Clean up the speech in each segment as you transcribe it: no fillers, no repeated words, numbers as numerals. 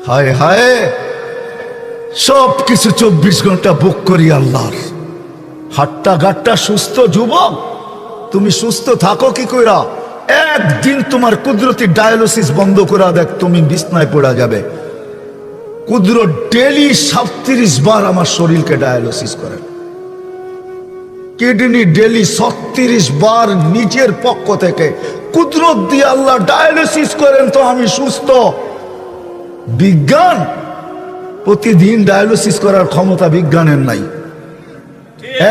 হায় হায়, সব কিছু 24 ঘন্টা বুক করি আল্লাহর। হাট্টা গাট্টা সুস্থ যুবক, তুমি সুস্থ থাকো কি কইরা? একদিন তোমার কুদরতি ডায়ালিসিস বন্ধ করা দেখ, তুমি বিছনায় পড়া যাবে। কুদরত ডেলি 37 বার আমার শরীরকে ডায়ালিসিস করে, কিডনি ডেলি 36 বার নিজের পক্ষ থেকে কুদরত দিয়ে আল্লাহ ডায়ালিসিস করেন, তো আমি সুস্থ। বিজ্ঞান প্রতিদিন ডায়ালিসিস করার ক্ষমতা বিজ্ঞানের নাই।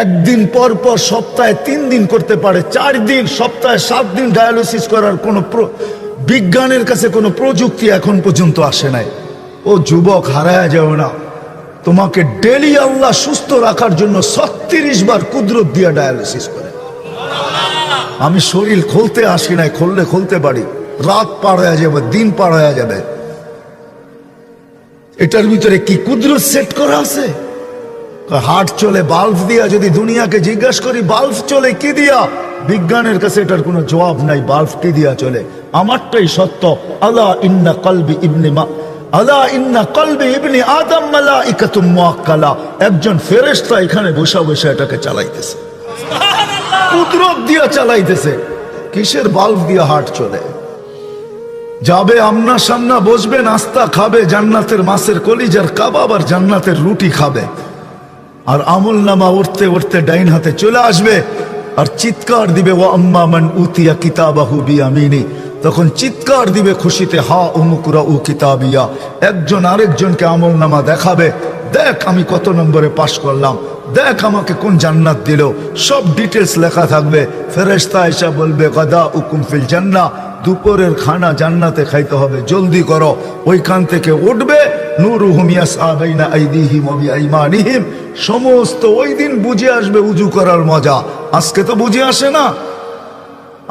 একদিন পর পর সপ্তাহে 3 দিন করতে পারে, 4 দিন, সপ্তাহে 7 দিন ডায়ালিসিস করার কোনো বিজ্ঞানের কাছে কোনো প্রযুক্তি এখন পর্যন্ত আসে নাই। ও যুবক, হারায়া যাও না, তোমাকে ডেলি আল্লাহ সুস্থ রাখার জন্য 36 বার কুদরত দিয়ে ডায়ালিসিস করে। আমি শরীর খুলতে আসি নাই, খুললে খুলতে পারি, রাত পার হয়ে যাবে, দিন পার হয়ে যাবে। এটার ভিতরে কি কুদরত সেট করা আছে? হার্ট চলে বাল্ব দিয়া। যদি দুনিয়াকে জিজ্ঞাসা করি বাল্ব চলে কি দিয়া, বিজ্ঞানের কাছে এটার কোনো জবাব নাই। বাল্ব কি দিয়া চলে? আমারটাই সত্য। আলা ইন্না কলবি ইবনি আদম মালাইকাতুম মুআক্কালা। একজন ফেরেশতা এখানে বসে বসে এটাকে চালাইতেছে, কুদরত দিয়া চালাইতেছে। কিসের বাল্ব দিয়া হার্ট চলে? যাবে আমনা সামনা, বসবে, নাস্তা খাবে, জান্নাতের মাছের কলিজার কাবাব আর জান্নাতের রুটি খাবে। আর আমল নামা উঠতে উঠতে ডাইন হাতে চলে আসবে আর চিৎকার দিবে, ওয়া আম্মা মান উতিয়া কিতাবাহু বিয়ামিনি। তখন চিৎকার দিবে খুশিতে, হা উমুকুরা উ কিতাবিয়া। একজন আরেকজনকে আমল নামা দেখাবে, দেখ আমি কত নম্বরে পাশ করলাম, দেখ আমাকে কোন জান্নাত দিল, সব ডিটেলস লেখা থাকবে। ফেরেশতা এসে বলবে, গাদা উকুম ফিল জান্নাহ, দুপুরের খানা জান্নাতে খাইতে হবে, জলদি করো। ওইখান থেকে উঠবে, নূরুহুম ইয়াসআ বাইনা আইদিহিম ওয়া বিআইমানিহিম। সমস্ত ওই দিন বুঝে আসবে উজু করার মজা। আজকে তো বুঝে আসে না,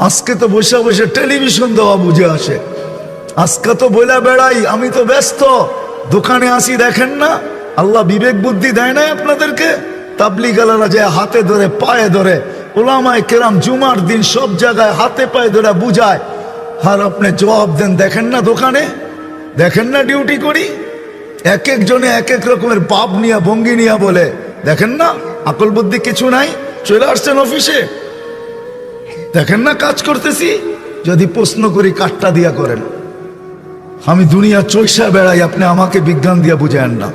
আজকে তো বসে বসে টেলিভিশন দেওয়া বুঝে আসে। আজকে তো বইলা বেড়াই, আমি তো ব্যস্ত, দোকানে আসি, দেখেন না? আল্লাহ বিবেক বুদ্ধি দেয় না আপনাদেরকে? তাবলিগালারা যে হাতে ধরে পায়ে ধরে, ওলামায়ে কেরাম জুমার দিন সব জায়গায় হাতে পায়ে ধরে বুঝায়, আর আপনি জবাব দেন দেখেন না দোকানে, দেখেন না ডিউটি করি। এক একজনে এক এক রকমের পাপ নিয়া ভঙ্গি নিয়া বলে, দেখেন না আকল বুদ্ধি কিছু নাই, চলে আসছেন অফিসে, দেখেন না কাজ করতেছি। যদি প্রশ্ন করি কাটটা দিয়া করেন, আমি দুনিয়া চৈষা বেড়াই, আপনি আমাকে বিজ্ঞান দিয়া বুঝায়েন না।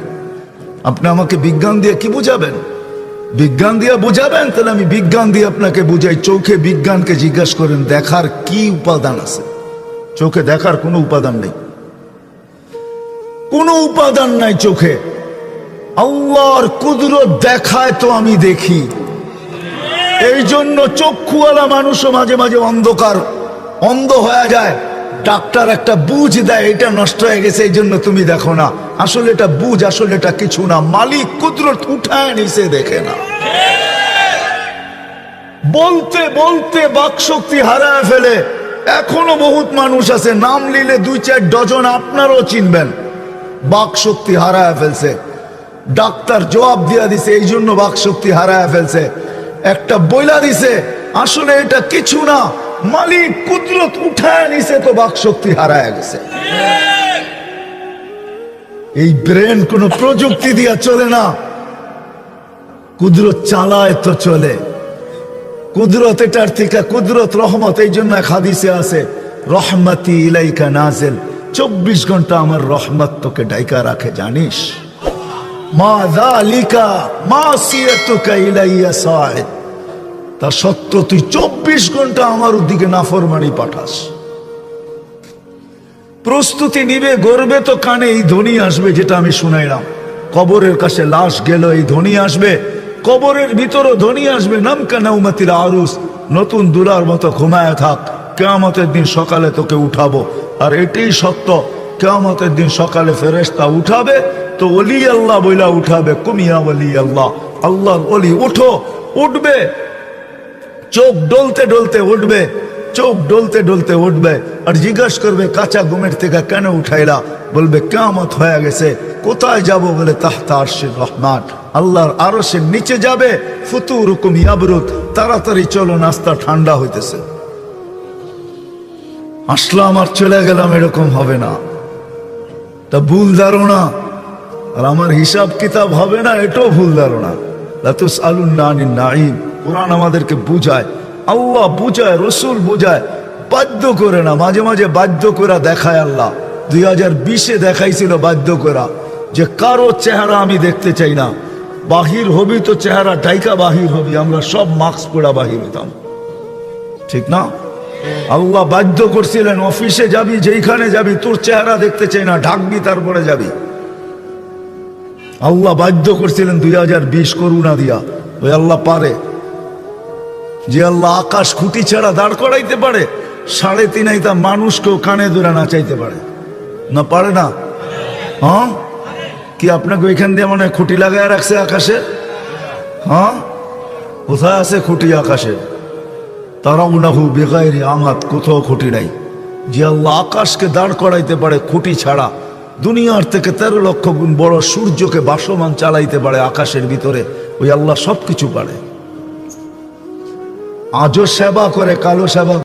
আপনি আমাকে বিজ্ঞান দিয়ে কি বুঝাবেন? বিজ্ঞান দিয়ে বুঝাবেন তাহলে আমি বিজ্ঞান দিয়ে আপনাকে বুঝাই। চোখে বিজ্ঞানকে জিজ্ঞাসা করেন দেখার কি উপাদান আছে? চোখে দেখার কোনো উপাদান নেই, কোনো উপাদান নাই চোখে। আল্লাহর কুদরত দেখায় তো আমি দেখি। এই জন্য চক্ষুওয়ালা মানুষও মাঝে মাঝে অন্ধ হয়ে যায়। ডাক্তার একটা বুঝ দেয়, এটা নষ্ট হয়ে গেছে এই জন্য তুমি দেখো না। আসলে এটা বুঝ, আসলে এটা কিছু না, মালিক কুদরত উঠায় নিছে, দেখে না। বলতে বলতে বাকশক্তি হারায় ফেলে। এখনো বহুত মানুষ আছে, নাম নিলে 2-4 ডজন আপনারও চিনবেন, বাকশক্তি হারায় ফেলছে। ডাক্তার জবাব দিয়া দিছে, এই জন্য বাকশক্তি হারায় ফেলছে। একটা বইলা দিছে, আসলে এটা কিছু না, মালিক কুদরত উঠায় নিছে, তো বাকশক্তি হারায় গেছে। এই ব্রেন কোন প্রযুক্তি দিয়া চলে না, কুদরত চালায় তো চলে। কুদরত এটার থেকে, কুদরত রহমত। এই জন্য এক হাদিসে আছে, রহমতি ইলাইকা নাজিল, 24 ঘন্টা আমার রহমত তোকে ডাইকা রাখে, জানিস? মা যালিকা মাসিয়াতুকা ইলাইয়া সাইদ, তা সত্য তুই 24 ঘন্টা আমার দিকে নাফরমানি পাঠাস। প্রস্তুতি নিবে, গর্বে তো কানে এই ধ্বনি আসবে, যেটা আমি শুনাইলাম। কবরের কাছে লাশ গেল, এই ধ্বনি আসবে। কবরের ভিতরও ধ্বনি আসবে, নামকা নাউমাতিল আরুস, নতুন দুলার মতো ঘুমায় থাক, কিয়ামতের দিন সকালে তোকে উঠাবো। আর এটাই সত্য, কিয়ামতের দিন সকালে ফেরেশতা উঠাবে, তো ওলি আল্লাহ বইলা উঠাবে, কুমিয়া ওলি আল্লাহ, আল্লাহর ওলি উঠো। উঠবে, চোখ ডলতে ডলতে উঠবে, চোখ ডলতে ডলতে উঠবে, আর জিজ্ঞাসা করবে কাঁচা ঘুমের থেকে কেন উঠাইলা? বলবে কিয়ামত হয়ে গেছে। কোথায় যাব? বলে তাহতা আরশির রহমান, আল্লাহর আরশের নিচে যাবে। ফুতুরুকুম ইয়াবরুদ, তাড়াতাড়ি চলো, নাস্তা ঠান্ডা হইতেছে। আসলাম আর চলে গেলাম, এরকম হবে না। তা ভুল ধারণা, আর আমার হিসাব কিতাব হবে না, এটাও ভুল ধারণা। লাতুসআলুন্না আনিন নাঈম, কোরআন আমাদেরকে বুঝায়, আল্লাহ বুঝায়, রসুল বুঝায়, বাধ্য করে না, মাঝে মাঝে বাধ্য করে দেখায়। আল্লাহ 2020-এ দেখাইছিল বাধ্য করা, যে কারো চেহারা আমি দেখতে চাই না, বাহির হবি তো চেহারা ডাইকা বাহির হবি, আমরা সব মাস্ক পরা বাহির হতাম, ঠিক না? আল্লাহ বাধ্য করছিলেন, অফিসে যাবি, যেইখানে যাবি তোর চেহারা দেখতে চাই না, ঢাকবি তারপরে যাবি। আল্লাহ বাধ্য করছিলেন 2020 করুণা দিয়া। ওই আল্লাহ পারে, যে আল্লাহ আকাশ খুঁটি ছাড়া দাঁড় করাইতে পারে, 3.5 হাইতা মানুষকেও কানে ধরে নাচাইতে পারে না? পারে না? হ্যাঁ, কি আপনাকে ওইখান দিয়ে মনে হয় খুঁটি লাগায় রাখছে আকাশে? হ্যাঁ, কোথায় আছে খুঁটি আকাশে? তারাউনাহু বিগাইরি আমাদ, কোথাও খুঁটি নাই। যে আল্লাহ আকাশকে দাঁড় করাইতে পারে খুঁটি ছাড়া, দুনিয়ার থেকে 13 লক্ষ গুণ বড় সূর্যকে ভাসমান চালাইতে পারে আকাশের ভিতরে, ওই আল্লাহ সবকিছু পারে। আজও সেবা করে, কালো সেবা